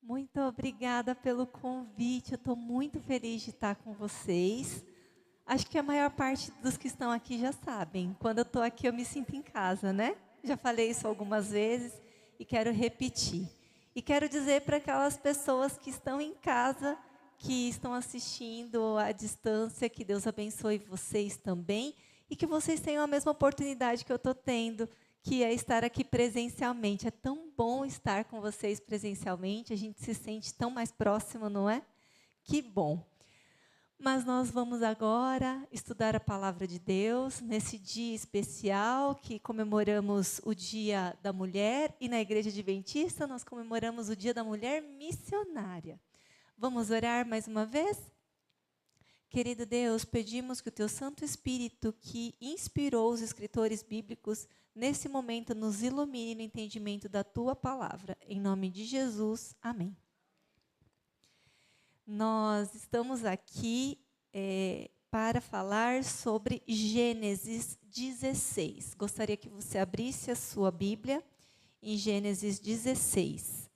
Muito obrigada pelo convite. Eu estou muito feliz de estar com vocês. Acho que a maior parte dos que estão aqui já sabem. Quando eu estou aqui, eu me sinto em casa, né? Já falei isso algumas vezes e quero repetir. E quero dizer para aquelas pessoas que estão em casa, que estão assistindo à distância, que Deus abençoe vocês também e que vocês tenham a mesma oportunidade que eu estou tendo, que é estar aqui presencialmente. É tão bom estar com vocês presencialmente, a gente se sente tão mais próximo, não é? Que bom. Mas nós vamos agora estudar a palavra de Deus nesse dia especial que comemoramos o Dia da Mulher e na Igreja Adventista nós comemoramos o Dia da Mulher Missionária. Vamos orar mais uma vez? Querido Deus, pedimos que o Teu Santo Espírito, que inspirou os escritores bíblicos, nesse momento nos ilumine no entendimento da Tua palavra. Em nome de Jesus, amém. Nós estamos aqui para falar sobre Gênesis 16. Gostaria que você abrisse a sua Bíblia em Gênesis 16.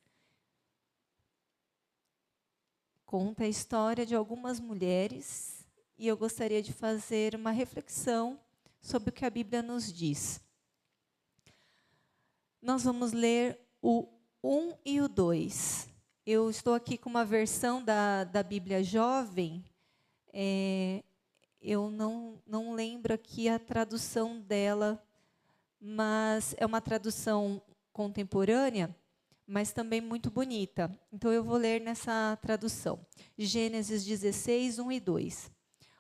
Conta a história de algumas mulheres e eu gostaria de fazer uma reflexão sobre o que a Bíblia nos diz. Nós vamos ler o 1 e o 2. Eu estou aqui com uma versão da Bíblia Jovem. Eu não lembro aqui a tradução dela, mas é uma tradução contemporânea, mas também muito bonita. Então, eu vou ler nessa tradução. Gênesis 16, 1 e 2.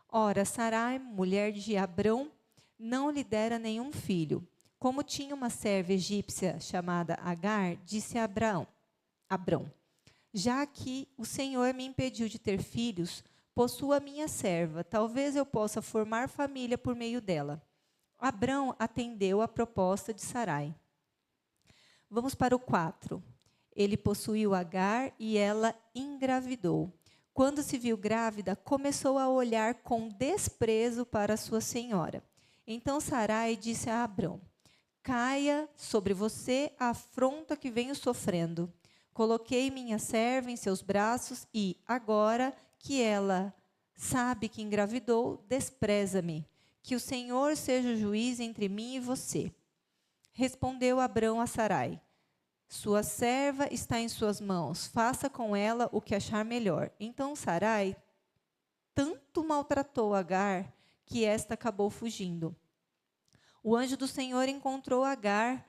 Ora, Sarai, mulher de Abrão, não lhe dera nenhum filho. Como tinha uma serva egípcia chamada Agar, disse a Abrão, já que o Senhor me impediu de ter filhos, possua minha serva, talvez eu possa formar família por meio dela. Abrão atendeu à proposta de Sarai. Vamos para o 4. Ele possuiu Agar e ela engravidou. Quando se viu grávida, começou a olhar com desprezo para sua senhora. Então Sarai disse a Abrão, caia sobre você a afronta que venho sofrendo. Coloquei minha serva em seus braços e, agora que ela sabe que engravidou, despreza-me. Que o Senhor seja o juiz entre mim e você. Respondeu Abrão a Sarai, sua serva está em suas mãos, faça com ela o que achar melhor. Então Sarai tanto maltratou Agar, que esta acabou fugindo. O anjo do Senhor encontrou Agar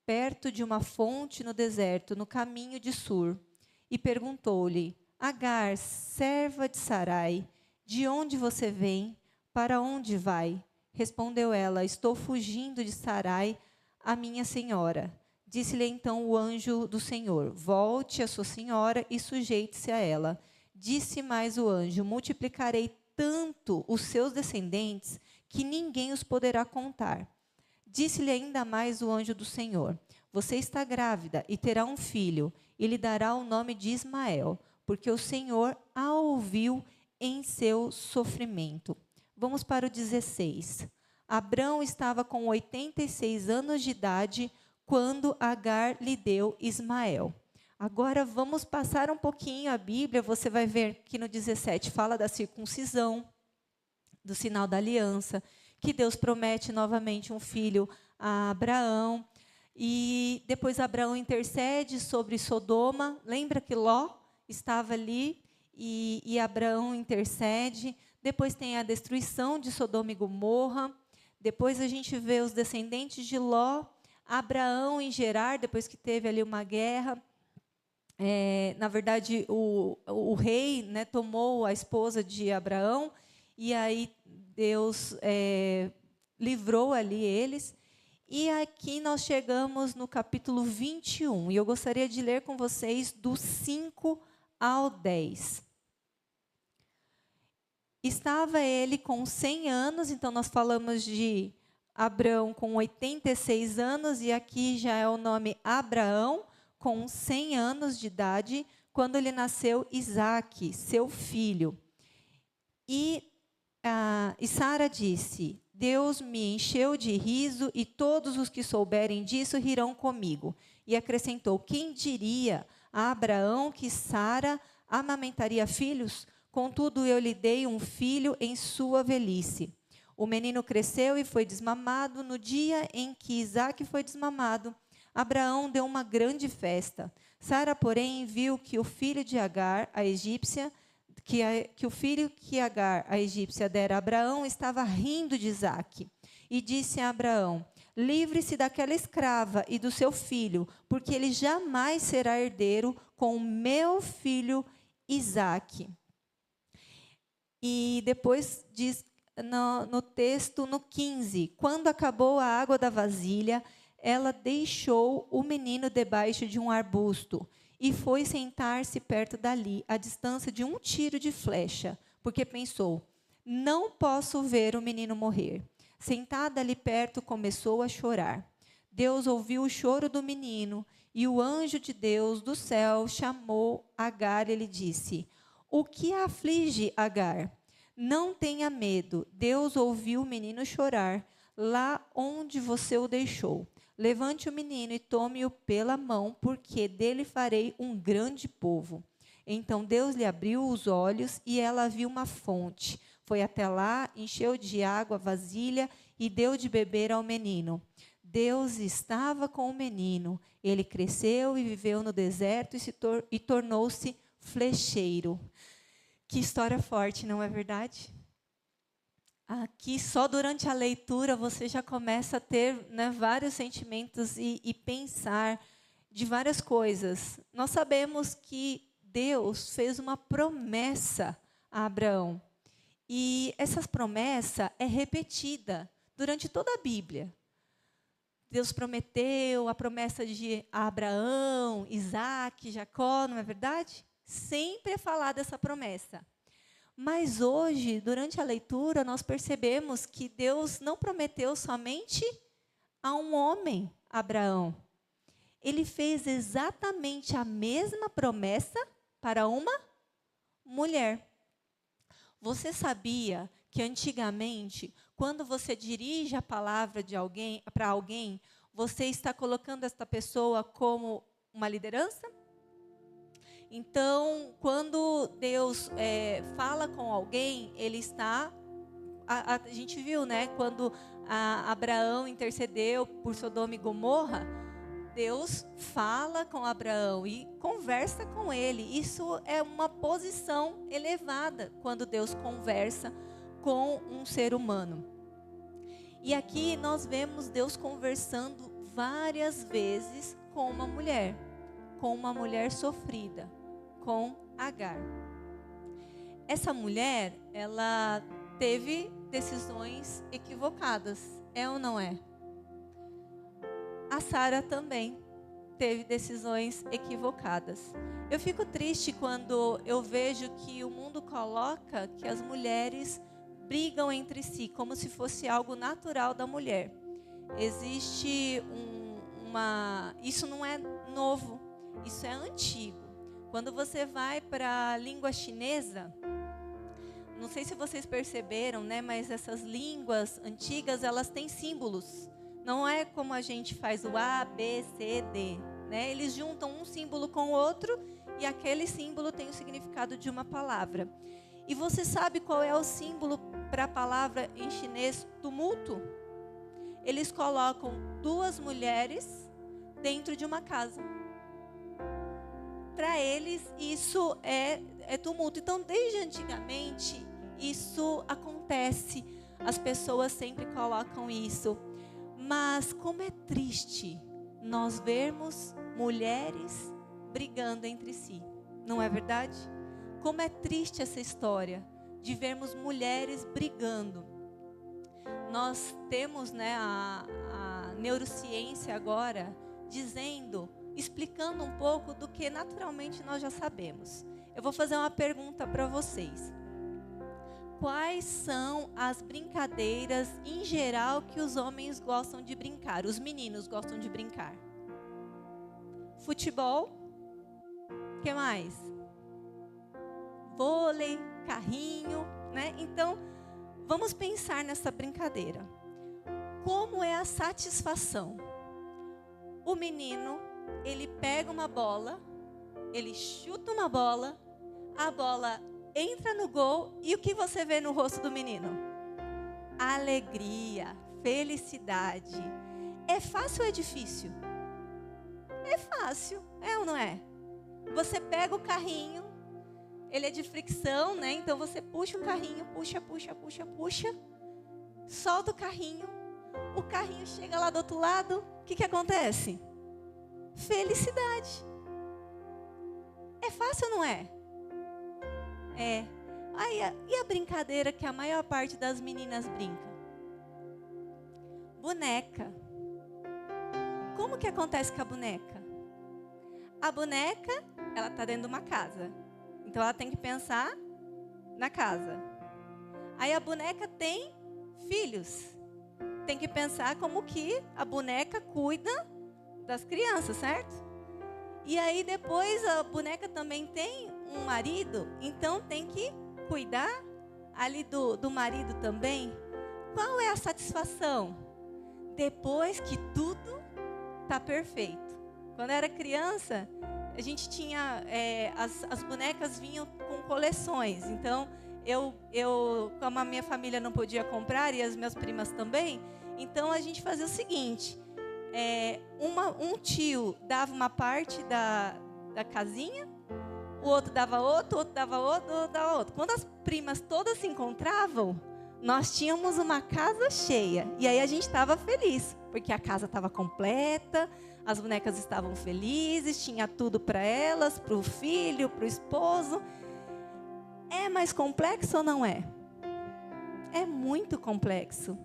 perto de uma fonte no deserto, no caminho de Sur, e perguntou-lhe, Agar, serva de Sarai, de onde você vem? Para onde vai? Respondeu ela, estou fugindo de Sarai, a minha senhora. Disse-lhe então o anjo do Senhor, volte a sua senhora e sujeite-se a ela. Disse mais o anjo, multiplicarei tanto os seus descendentes que ninguém os poderá contar. Disse-lhe ainda mais o anjo do Senhor, você está grávida e terá um filho, e lhe dará o nome de Ismael, porque o Senhor a ouviu em seu sofrimento. Vamos para o 16. Abrão estava com 86 anos de idade, quando Agar lhe deu Ismael. Agora vamos passar um pouquinho a Bíblia, você vai ver que no 17 fala da circuncisão, do sinal da aliança, que Deus promete novamente um filho a Abraão, e depois Abraão intercede sobre Sodoma, lembra que Ló estava ali, e Abraão intercede, depois tem a destruição de Sodoma e Gomorra, depois a gente vê os descendentes de Ló, Abraão em Gerar, depois que teve ali uma guerra, na verdade o rei, né, tomou a esposa de Abraão, e aí Deus livrou ali eles, e aqui nós chegamos no capítulo 21, e eu gostaria de ler com vocês do 5 ao 10. Estava ele com 100 anos, então nós falamos de Abrão com 86 anos, e aqui já é o nome Abraão, com 100 anos de idade, quando lhe nasceu Isaque, seu filho. E Sara disse, Deus me encheu de riso, e todos os que souberem disso rirão comigo. E acrescentou, quem diria, a Abraão que Sara amamentaria filhos? Contudo, eu lhe dei um filho em sua velhice. O menino cresceu e foi desmamado. No dia em que Isaque foi desmamado, Abraão deu uma grande festa. Sara, porém, viu que o filho de Agar, a egípcia, que o filho que Agar, a egípcia, dera a Abraão, estava rindo de Isaque. E disse a Abraão: livre-se daquela escrava e do seu filho, porque ele jamais será herdeiro com o meu filho Isaque. E depois diz no texto, no 15, quando acabou a água da vasilha, ela deixou o menino debaixo de um arbusto e foi sentar-se perto dali, à distância de um tiro de flecha, porque pensou: não posso ver o menino morrer. Sentada ali perto, começou a chorar. Deus ouviu o choro do menino, e o anjo de Deus do céu chamou Agar e lhe disse: o que a aflige, Agar? Não tenha medo, Deus ouviu o menino chorar, lá onde você o deixou. Levante o menino e tome-o pela mão, porque dele farei um grande povo. Então Deus lhe abriu os olhos e ela viu uma fonte. Foi até lá, encheu de água a vasilha e deu de beber ao menino. Deus estava com o menino. Ele cresceu e viveu no deserto e tornou-se flecheiro. Que história forte, não é verdade? Aqui, só durante a leitura, você já começa a ter, né, vários sentimentos e pensar de várias coisas. Nós sabemos que Deus fez uma promessa a Abraão. E essa promessa é repetida durante toda a Bíblia. Deus prometeu a promessa de Abraão, Isaque, Jacó, não é verdade? Sempre é falada essa promessa. Mas hoje, durante a leitura, nós percebemos que Deus não prometeu somente a um homem, Abraão. Ele fez exatamente a mesma promessa para uma mulher. Você sabia que antigamente, quando você dirige a palavra de alguém para alguém, você está colocando esta pessoa como uma liderança? Então, quando Deus fala com alguém, ele está... A gente viu, né? Quando Abraão intercedeu por Sodoma e Gomorra, Deus fala com Abraão e conversa com ele. Isso é uma posição elevada, quando Deus conversa com um ser humano. E aqui nós vemos Deus conversando várias vezes com uma mulher sofrida, com Agar. Essa mulher, ela teve decisões equivocadas, é ou não é? A Sara também teve decisões equivocadas. Eu fico triste quando eu vejo que o mundo coloca que as mulheres brigam entre si, como se fosse algo natural da mulher. Existe isso não é novo, isso é antigo. Quando você vai para a língua chinesa, não sei se vocês perceberam, né, mas essas línguas antigas, elas têm símbolos. Não é como a gente faz o A, B, C, D. Né? Eles juntam um símbolo com o outro e aquele símbolo tem o significado de uma palavra. E você sabe qual é o símbolo para a palavra em chinês tumulto? Eles colocam duas mulheres dentro de uma casa. Para eles, isso é tumulto. Então, desde antigamente, isso acontece. As pessoas sempre colocam isso. Mas como é triste nós vermos mulheres brigando entre si. Não é verdade? Como é triste essa história de vermos mulheres brigando. Nós temos, né, a neurociência agora explicando um pouco do que naturalmente nós já sabemos. Eu vou fazer uma pergunta para vocês. Quais são as brincadeiras em geral que os homens gostam de brincar? Os meninos gostam de brincar? Futebol? O que mais? Vôlei, carrinho, né? Então, vamos pensar nessa brincadeira. Como é a satisfação? O menino, ele pega uma bola ele chuta uma bola, a bola entra no gol e o que você vê no rosto do menino? Alegria, felicidade. É fácil ou é difícil? É fácil, é ou não é? Você pega o carrinho, ele é de fricção, né? Então você puxa o carrinho, puxa, solta o carrinho chega lá do outro lado, o que acontece? Felicidade. É fácil ou não é? É. E a brincadeira que a maior parte das meninas brinca? Boneca. Como que acontece com a boneca? A boneca, ela está dentro de uma casa. Então ela tem que pensar na casa. Aí a boneca tem filhos. Tem que pensar como que a boneca cuida das crianças, certo? E aí depois a boneca também tem um marido, então tem que cuidar ali do marido também. Qual é a satisfação? Depois que tudo está perfeito. Quando era criança, a gente tinha, as bonecas vinham com coleções. Então, como a minha família não podia comprar e as minhas primas também, então a gente fazia o seguinte, um tio dava uma parte da casinha, o outro dava outro, o outro dava outro, o outro dava outro. Quando as primas todas se encontravam, nós tínhamos uma casa cheia. E aí a gente estava feliz, porque a casa estava completa, as bonecas estavam felizes, tinha tudo para elas, para o filho, para o esposo. É mais complexo ou não é? É muito complexo.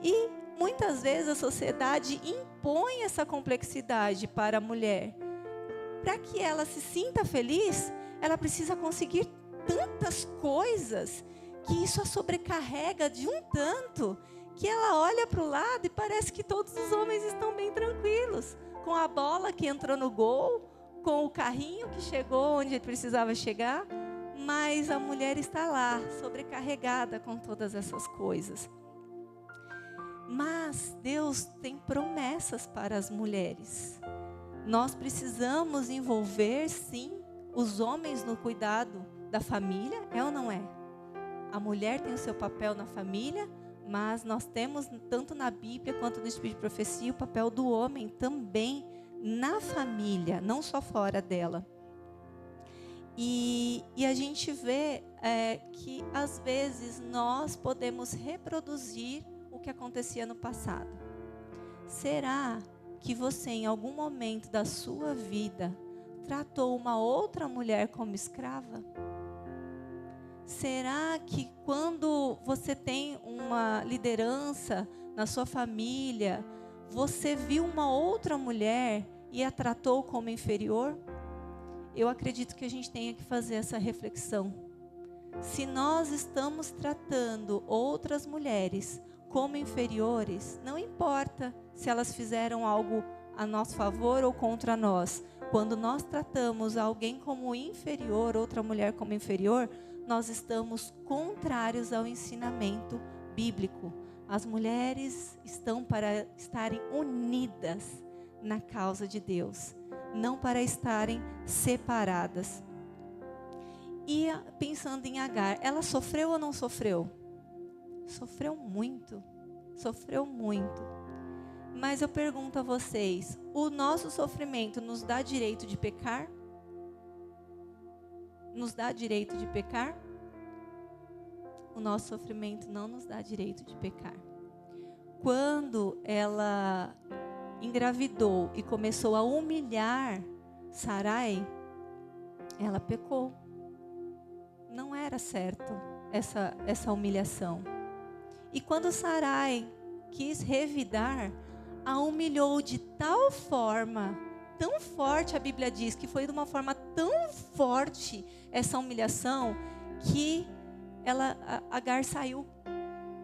E muitas vezes a sociedade impõe essa complexidade para a mulher. Para que ela se sinta feliz, ela precisa conseguir tantas coisas que isso a sobrecarrega de um tanto que ela olha para o lado e parece que todos os homens estão bem tranquilos, com a bola que entrou no gol, com o carrinho que chegou onde ele precisava chegar, mas a mulher está lá, sobrecarregada com todas essas coisas. Mas Deus tem promessas para as mulheres. Nós precisamos envolver, sim, os homens no cuidado da família, é ou não é? A mulher tem o seu papel na família, mas nós temos, tanto na Bíblia quanto no Espírito de Profecia, o papel do homem também na família, não só fora dela. E a gente vê que, às vezes, nós podemos reproduzir o que acontecia no passado. Será que você, em algum momento da sua vida, tratou uma outra mulher como escrava? Será que quando você tem uma liderança na sua família, você viu uma outra mulher e a tratou como inferior? Eu acredito que a gente tenha que fazer essa reflexão. Se nós estamos tratando outras mulheres como inferiores, não importa se elas fizeram algo a nosso favor ou contra nós. Quando nós tratamos alguém como inferior, outra mulher como inferior, nós estamos contrários ao ensinamento bíblico. As mulheres estão para estarem unidas na causa de Deus, não para estarem separadas. E pensando em Agar, ela sofreu ou não sofreu? Sofreu muito, sofreu muito. Mas eu pergunto a vocês, o nosso sofrimento nos dá direito de pecar? Nos dá direito de pecar? O nosso sofrimento não nos dá direito de pecar. Quando ela engravidou e começou a humilhar Sarai, ela pecou. Não era certo essa humilhação. E quando Sarai quis revidar, a humilhou de tal forma, tão forte, a Bíblia diz que foi de uma forma tão forte essa humilhação, que Agar saiu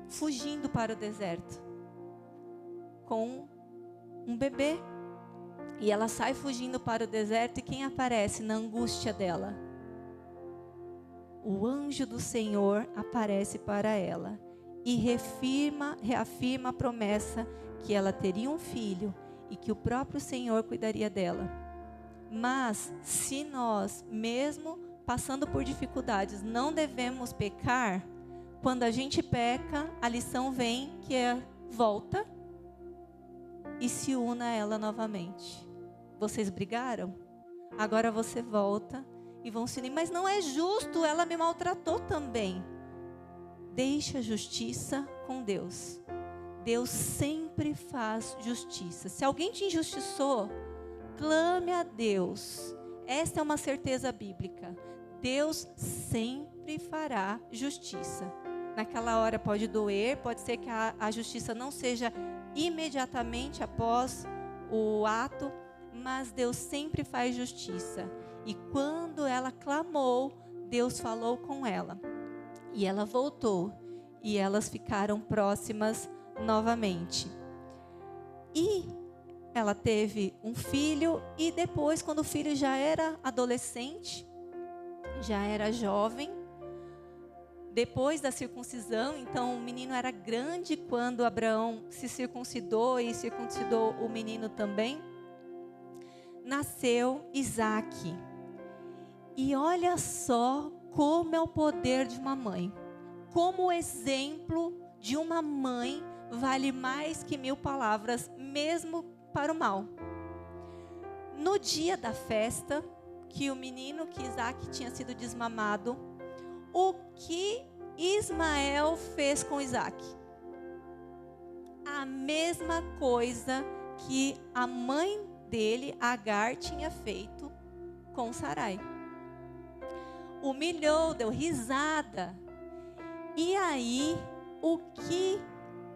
fugindo para o deserto com um bebê. E ela sai fugindo para o deserto e quem aparece na angústia dela? O anjo do Senhor aparece para ela e reafirma a promessa que ela teria um filho e que o próprio Senhor cuidaria dela. Mas se nós, mesmo passando por dificuldades, não devemos pecar, quando a gente peca, a lição vem que é volta e se una a ela novamente. Vocês brigaram? Agora você volta e vão se unir. Mas não é justo, ela me maltratou também. Deixa a justiça com Deus. Deus sempre faz justiça. Se alguém te injustiçou, clame a Deus. Esta é uma certeza bíblica. Deus sempre fará justiça. Naquela hora pode doer, pode ser que a justiça não seja imediatamente após o ato, mas Deus sempre faz justiça. E quando ela clamou, Deus falou com ela. E ela voltou. E elas ficaram próximas novamente. E ela teve um filho. E depois, quando o filho já era adolescente, já era jovem, depois da circuncisão, então o menino era grande quando Abraão se circuncidou e circuncidou o menino também, nasceu Isaque. E olha só como é o poder de uma mãe. Como o exemplo de uma mãe vale mais que 1000 palavras, mesmo para o mal. No dia da festa, que Isaque tinha sido desmamado, o que Ismael fez com Isaque? A mesma coisa que a mãe dele, Agar, tinha feito com Sarai. Humilhou, deu risada. E aí, o que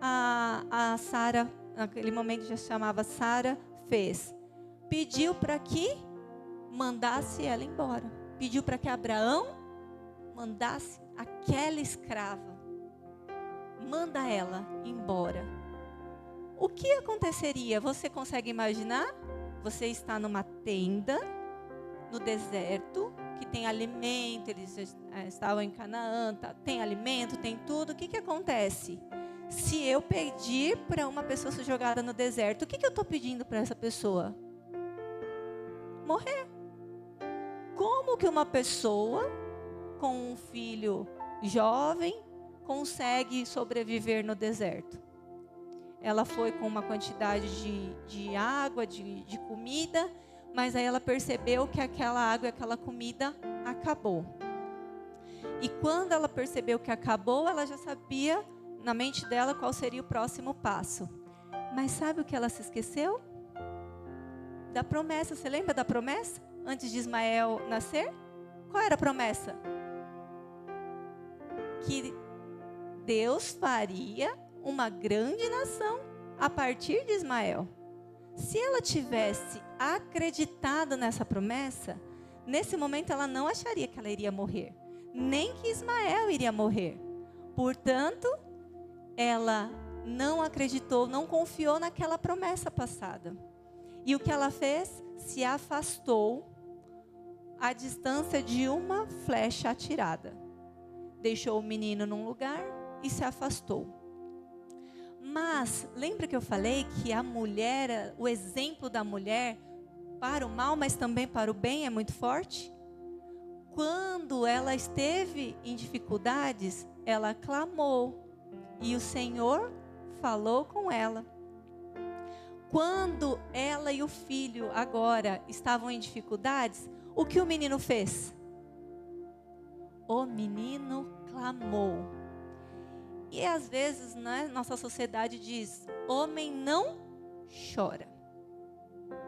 a Sara, naquele momento já chamava Sara, fez? Pediu para que mandasse ela embora. Pediu para que Abraão mandasse aquela escrava. Manda ela embora. O que aconteceria? Você consegue imaginar? Você está numa tenda, no deserto, que tem alimento, eles estavam em Canaã, tem alimento, tem tudo. O que acontece? Se eu pedir para uma pessoa ser jogada no deserto, o que eu estou pedindo para essa pessoa? Morrer. Como que uma pessoa com um filho jovem consegue sobreviver no deserto? Ela foi com uma quantidade de água, de comida, mas aí ela percebeu que aquela água e aquela comida acabou. E quando ela percebeu que acabou, ela já sabia na mente dela qual seria o próximo passo. Mas sabe o que ela se esqueceu? Da promessa. Você lembra da promessa? Antes de Ismael nascer? Qual era a promessa? Que Deus faria uma grande nação a partir de Ismael. Se ela tivesse acreditado nessa promessa, nesse momento ela não acharia que ela iria morrer, nem que Ismael iria morrer. Portanto, ela não acreditou, não confiou naquela promessa passada. E o que ela fez? Se afastou à distância de uma flecha atirada. Deixou o menino num lugar e se afastou. Mas, lembra que eu falei que a mulher, o exemplo da mulher para o mal, mas também para o bem é muito forte? Quando ela esteve em dificuldades, ela clamou e o Senhor falou com ela. Quando ela e o filho agora estavam em dificuldades, o que o menino fez? O menino clamou. E às vezes, né, nossa sociedade diz: homem não chora.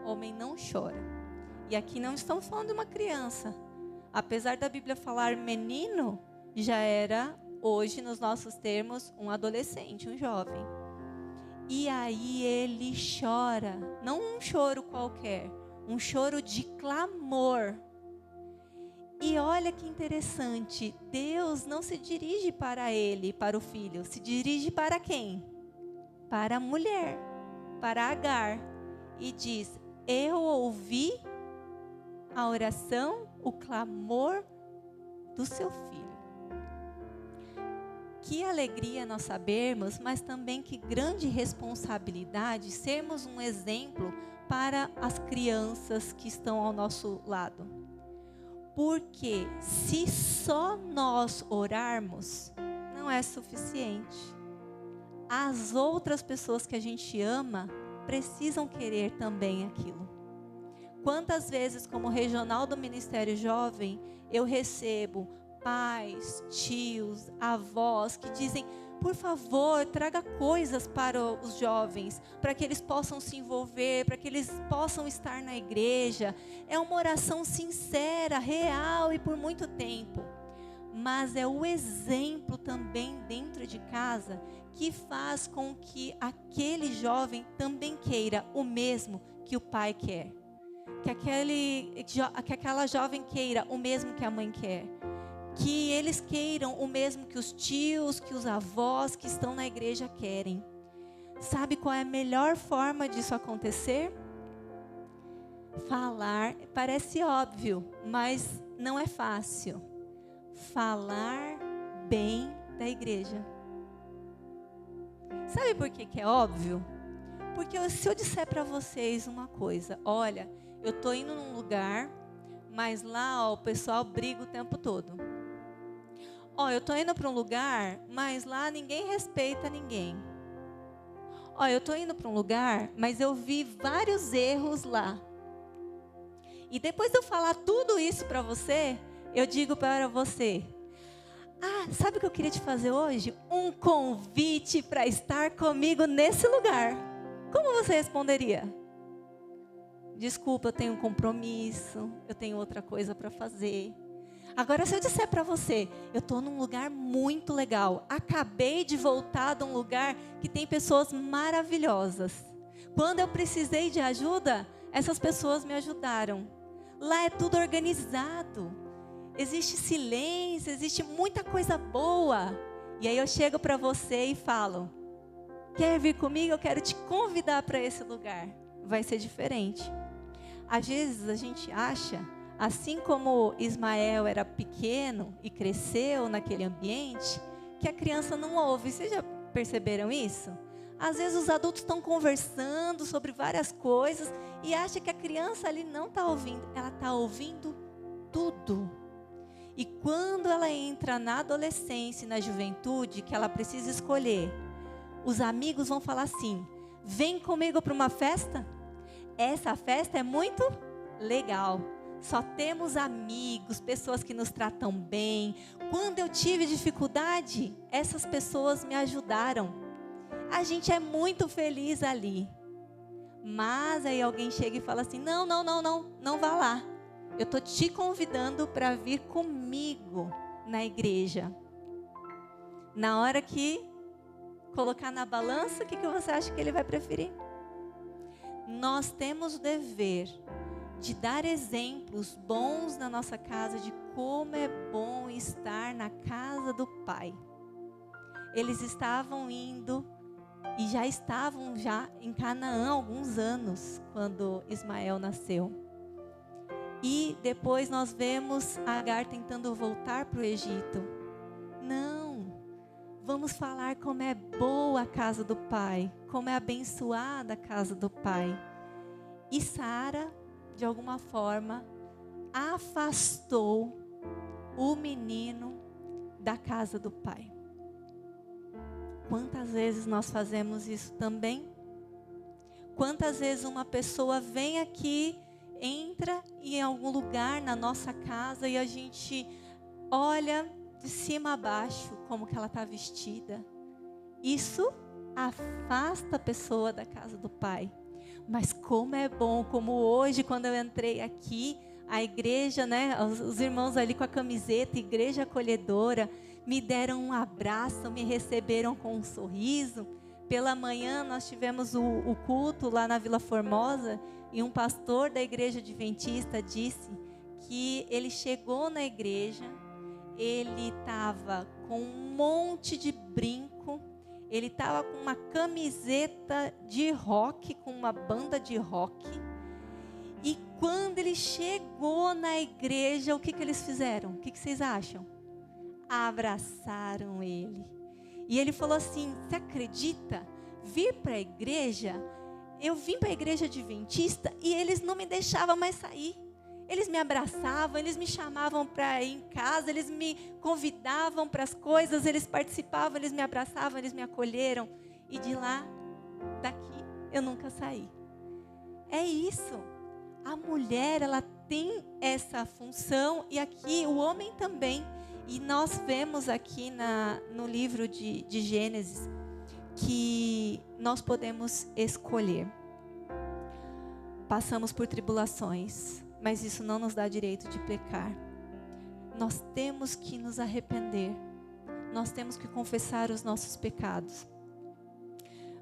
Homem não chora. E aqui não estamos falando de uma criança. Apesar da Bíblia falar menino, já era, hoje, nos nossos termos, um adolescente, um jovem. E aí ele chora, não um choro qualquer, um choro de clamor. E olha que interessante, Deus não se dirige para ele, para o filho, se dirige para quem? Para a mulher, para Agar. E diz: eu ouvi a oração, o clamor do seu filho. Que alegria nós sabermos, mas também que grande responsabilidade sermos um exemplo para as crianças que estão ao nosso lado. Porque se só nós orarmos, não é suficiente. As outras pessoas que a gente ama precisam querer também aquilo. Quantas vezes, como regional do Ministério Jovem, eu recebo pais, tios, avós que dizem: por favor, traga coisas para os jovens, para que eles possam se envolver, para que eles possam estar na igreja. É uma oração sincera, real e por muito tempo. Mas é o exemplo também dentro de casa que faz com que aquele jovem também queira o mesmo que o pai quer. Que aquela jovem queira o mesmo que a mãe quer. Que eles queiram o mesmo que os tios, que os avós que estão na igreja querem. Sabe qual é a melhor forma disso acontecer? Falar, parece óbvio, mas não é fácil. Falar bem da igreja. Sabe por que é óbvio? Porque se eu disser para vocês uma coisa: olha, eu estou indo num lugar, mas lá o pessoal briga o tempo todo. Eu estou indo para um lugar, mas lá ninguém respeita ninguém. Eu estou indo para um lugar, mas eu vi vários erros lá. E depois de eu falar tudo isso para você, eu digo para você: sabe o que eu queria te fazer hoje? Um convite para estar comigo nesse lugar. Como você responderia? Desculpa, eu tenho um compromisso, eu tenho outra coisa para fazer. Agora, se eu disser para você: eu estou num lugar muito legal, acabei de voltar de um lugar que tem pessoas maravilhosas. Quando eu precisei de ajuda, essas pessoas me ajudaram. Lá é tudo organizado, existe silêncio, existe muita coisa boa. E aí eu chego para você e falo: quer vir comigo? Eu quero te convidar para esse lugar. Vai ser diferente. Às vezes a gente acha, assim como Ismael era pequeno e cresceu naquele ambiente, que a criança não ouve. Vocês já perceberam isso? Às vezes os adultos estão conversando sobre várias coisas e acham que a criança ali não está ouvindo. Ela está ouvindo tudo. E quando ela entra na adolescência e na juventude, que ela precisa escolher, os amigos vão falar assim: vem comigo para uma festa? Essa festa é muito legal. Só temos amigos, pessoas que nos tratam bem. Quando eu tive dificuldade, essas pessoas me ajudaram. A gente é muito feliz ali. Mas aí alguém chega e fala assim: não vá lá. Eu estou te convidando para vir comigo na igreja. Na hora que colocar na balança, o que você acha que ele vai preferir? Nós temos o dever de dar exemplos bons na nossa casa, de como é bom estar na casa do Pai. Eles estavam indo e já estavam em Canaã há alguns anos, quando Ismael nasceu. E depois nós vemos Agar tentando voltar para o Egito. Não, vamos falar como é boa a casa do Pai, como é abençoada a casa do Pai. E Sara, de alguma forma, afastou o menino da casa do Pai. Quantas vezes nós fazemos isso também? Quantas vezes uma pessoa vem aqui, entra em algum lugar na nossa casa e a gente olha de cima a baixo como que ela está vestida. Isso afasta a pessoa da casa do Pai. Mas como é bom, como hoje, quando eu entrei aqui, a igreja, os irmãos ali com a camiseta, igreja acolhedora, me deram um abraço, me receberam com um sorriso. Pela manhã nós tivemos o culto lá na Vila Formosa e um pastor da igreja adventista disse que ele chegou na igreja, ele estava com um monte de brinco, ele estava com uma camiseta de rock, com uma banda de rock. E quando ele chegou na igreja, o que eles fizeram? O que vocês acham? Abraçaram ele. E ele falou assim: você acredita? Vir para a igreja eu vim para a igreja adventista e eles não me deixavam mais sair. Eles me abraçavam, eles me chamavam para ir em casa, eles me convidavam para as coisas, eles participavam, eles me abraçavam, eles me acolheram. E de lá, daqui, eu nunca saí. É isso. A mulher, ela tem essa função e aqui o homem também. E nós vemos aqui no livro de Gênesis que nós podemos escolher. Passamos por tribulações, mas isso não nos dá direito de pecar. Nós temos que nos arrepender. Nós temos que confessar os nossos pecados.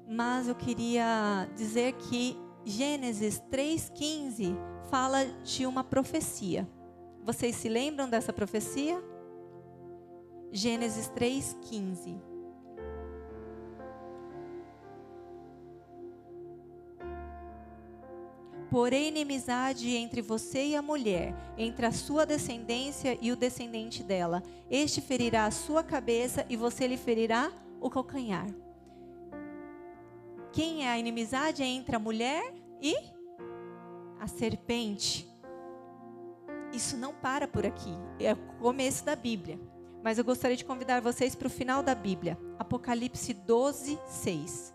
Mas eu queria dizer que Gênesis 3,15 fala de uma profecia. Vocês se lembram dessa profecia? Gênesis 3,15. Porém, inimizade entre você e a mulher, entre a sua descendência e o descendente dela. Este ferirá a sua cabeça e você lhe ferirá o calcanhar. Quem é a inimizade? É entre a mulher e a serpente. Isso não para por aqui. É o começo da Bíblia. Mas eu gostaria de convidar vocês para o final da Bíblia. Apocalipse 12:6.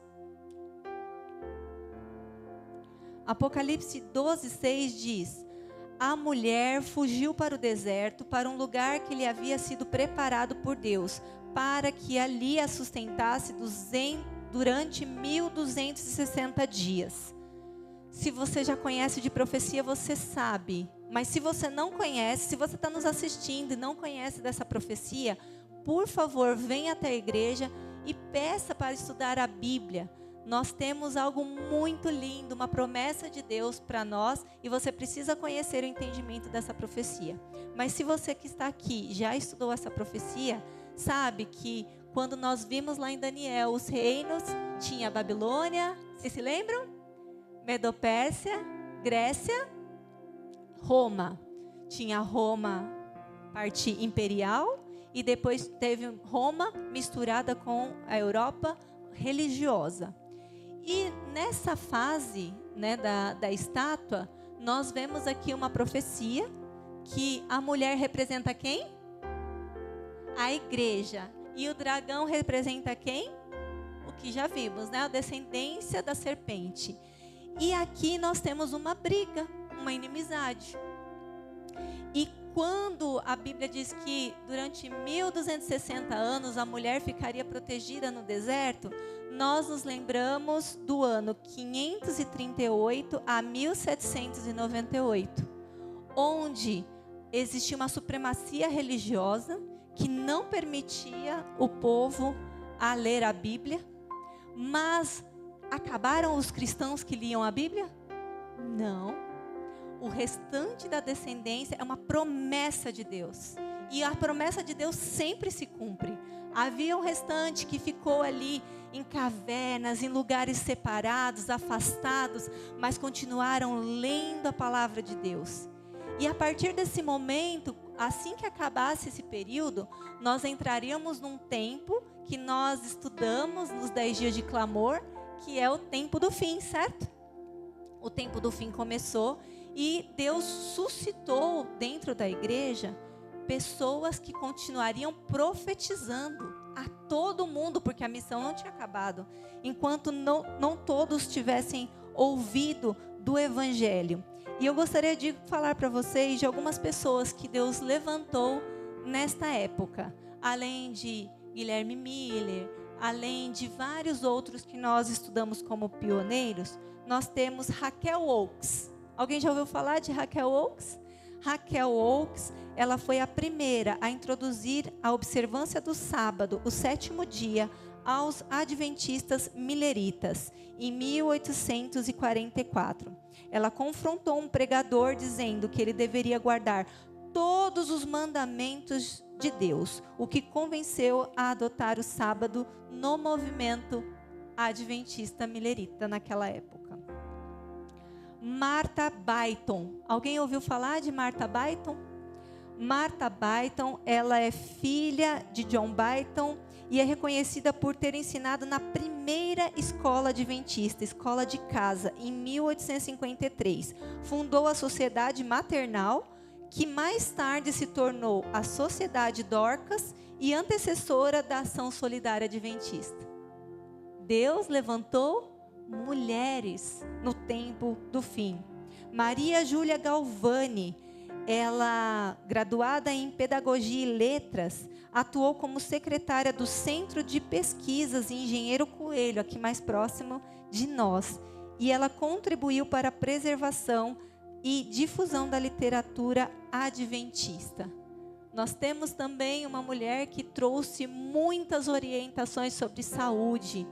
Apocalipse 12:6 diz: a mulher fugiu para o deserto, para um lugar que lhe havia sido preparado por Deus, para que ali a sustentasse durante 1260 dias. Se você já conhece de profecia, você sabe. Mas se você não conhece, se você está nos assistindo e não conhece dessa profecia, por favor, venha até a igreja e peça para estudar a Bíblia. Nós temos algo muito lindo, uma promessa de Deus para nós, e você precisa conhecer o entendimento dessa profecia. Mas se você que está aqui já estudou essa profecia, sabe que quando nós vimos lá em Daniel os reinos, tinha a Babilônia, vocês se lembram? Medopérsia, Grécia, Roma. Tinha Roma, parte imperial, e depois teve Roma misturada com a Europa religiosa. E nessa fase, né, da estátua, nós vemos aqui uma profecia que a mulher representa quem? A igreja. E o dragão representa quem? O que já vimos, né? A descendência da serpente. E aqui nós temos uma briga, uma inimizade. E quando a Bíblia diz que durante 1260 anos a mulher ficaria protegida no deserto, nós nos lembramos do ano 538 a 1798, onde existia uma supremacia religiosa que não permitia o povo a ler a Bíblia. Mas acabaram os cristãos que liam a Bíblia? Não. O restante da descendência é uma promessa de Deus. E a promessa de Deus sempre se cumpre. Havia um restante que ficou ali em cavernas, em lugares separados, afastados, mas continuaram lendo a palavra de Deus. E a partir desse momento, assim que acabasse esse período, nós entraríamos num tempo que nós estudamos nos 10 dias de clamor, que é o tempo do fim, certo? O tempo do fim começou e Deus suscitou dentro da igreja pessoas que continuariam profetizando a todo mundo, porque a missão não tinha acabado, enquanto não todos tivessem ouvido do Evangelho. E eu gostaria de falar para vocês de algumas pessoas que Deus levantou nesta época, além de Guilherme Miller, além de vários outros que nós estudamos como pioneiros. Nós temos Raquel Oakes. Alguém já ouviu falar de Raquel Oakes? Raquel Oakes, ela foi a primeira a introduzir a observância do sábado, o 7º dia, aos adventistas milleritas, em 1844. Ela confrontou um pregador dizendo que ele deveria guardar todos os mandamentos de Deus, o que convenceu a adotar o sábado no movimento adventista millerita naquela época. Martha Byton. Alguém ouviu falar de Martha Byton? Martha Byton, ela é filha de John Byton e é reconhecida por ter ensinado na primeira primeira escola adventista, escola de casa, em 1853. Fundou a Sociedade Maternal, que mais tarde se tornou a Sociedade Dorcas e antecessora da Ação Solidária Adventista. Deus levantou mulheres no tempo do fim. Maria Júlia Galvani, ela, graduada em Pedagogia e Letras, atuou como secretária do Centro de Pesquisas em Engenheiro Coelho, aqui mais próximo de nós. E ela contribuiu para a preservação e difusão da literatura adventista. Nós temos também uma mulher que trouxe muitas orientações sobre saúde.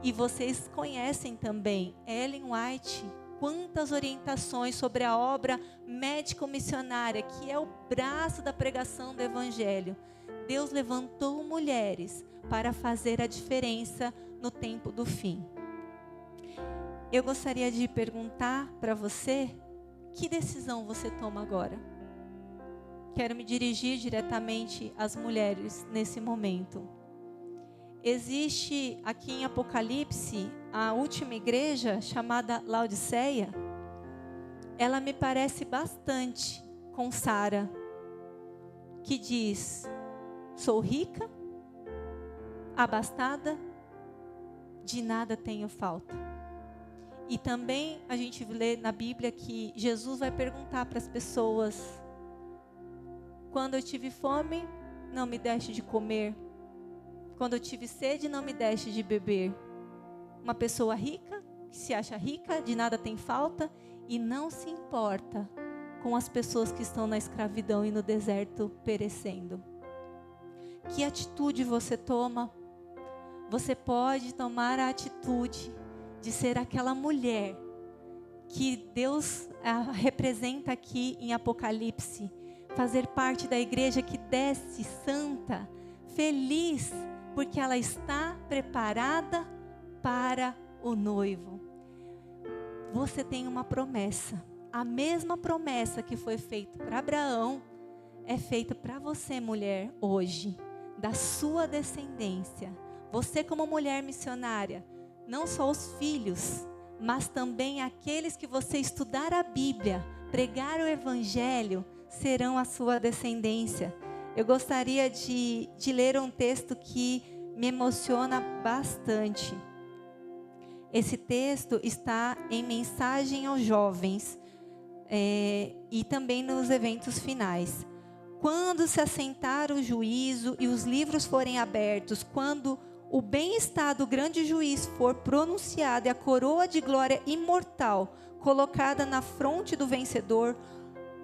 E vocês conhecem também Ellen White. Quantas orientações sobre a obra médico-missionária, que é o braço da pregação do Evangelho. Deus levantou mulheres para fazer a diferença no tempo do fim. Eu gostaria de perguntar para você, que decisão você toma agora? Quero me dirigir diretamente às mulheres nesse momento. Existe aqui em Apocalipse a última igreja chamada Laodiceia. Ela me parece bastante com Sara, que diz: sou rica, abastada, de nada tenho falta. E também a gente lê na Bíblia que Jesus vai perguntar para as pessoas: quando eu tive fome, não me deste de comer. Quando eu tive sede, não me deste de beber. Uma pessoa rica, que se acha rica, de nada tem falta e não se importa com as pessoas que estão na escravidão e no deserto perecendo. Que atitude você toma? Você pode tomar a atitude de ser aquela mulher que Deus representa aqui em Apocalipse. Fazer parte da igreja que desce santa, feliz, porque ela está preparada para o noivo. Você tem uma promessa. A mesma promessa que foi feita para Abraão é feita para você, mulher, hoje, da sua descendência. Você, como mulher missionária, não só os filhos, mas também aqueles que você estudar a Bíblia, pregar o Evangelho, serão a sua descendência. Eu gostaria de ler um texto que me emociona bastante. Esse texto está em Mensagem aos Jovens e também nos eventos finais. Quando se assentar o juízo e os livros forem abertos, quando o bem-estar do grande juiz for pronunciado e a coroa de glória imortal colocada na fronte do vencedor,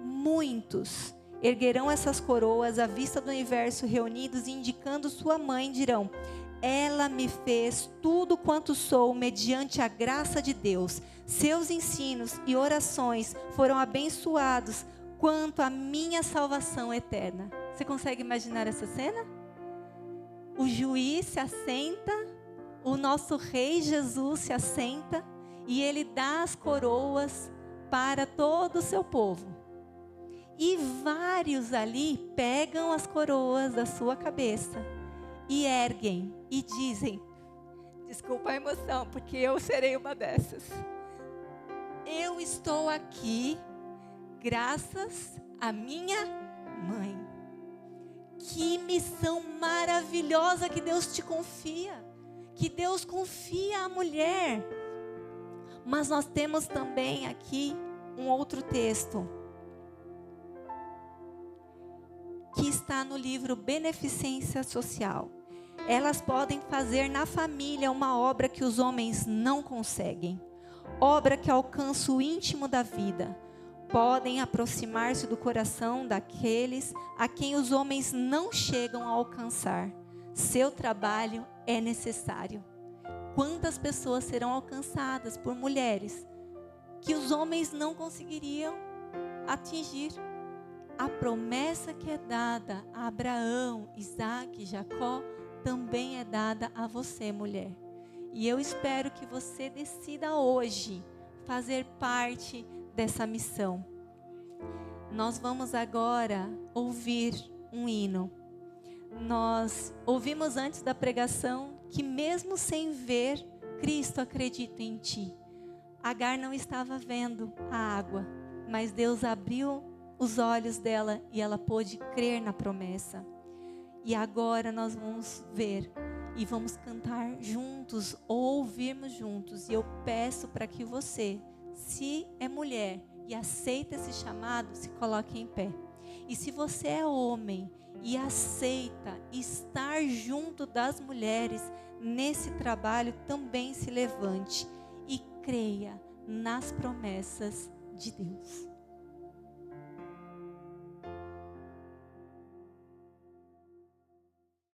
muitos erguerão essas coroas à vista do universo reunidos, indicando sua mãe, dirão: ela me fez tudo quanto sou mediante a graça de Deus. Seus ensinos e orações foram abençoados quanto à minha salvação eterna. Você consegue imaginar essa cena? O juiz se assenta, o nosso rei Jesus se assenta e ele dá as coroas para todo o seu povo. E vários ali pegam as coroas da sua cabeça e erguem e dizem: desculpa a emoção, porque eu serei uma dessas. Eu estou aqui graças à minha mãe. Que missão maravilhosa que Deus te confia. Que Deus confia à mulher. Mas nós temos também aqui um outro texto que está no livro Beneficência Social. Elas podem fazer na família uma obra que os homens não conseguem. Obra que alcança o íntimo da vida. Podem aproximar-se do coração daqueles a quem os homens não chegam a alcançar. Seu trabalho é necessário. Quantas pessoas serão alcançadas por mulheres que os homens não conseguiriam atingir? A promessa que é dada a Abraão, Isaac e Jacó também é dada a você, mulher. E eu espero que você decida hoje fazer parte dessa missão. Nós vamos agora ouvir um hino. Nós ouvimos antes da pregação que mesmo sem ver, Cristo acredita em ti. Agar não estava vendo a água, mas Deus abriu os olhos dela e ela pôde crer na promessa. E agora nós vamos ver e vamos cantar juntos ou ouvirmos juntos. E eu peço para que você, se é mulher e aceita esse chamado, se coloque em pé. E se você é homem e aceita estar junto das mulheres nesse trabalho, também se levante e creia nas promessas de Deus.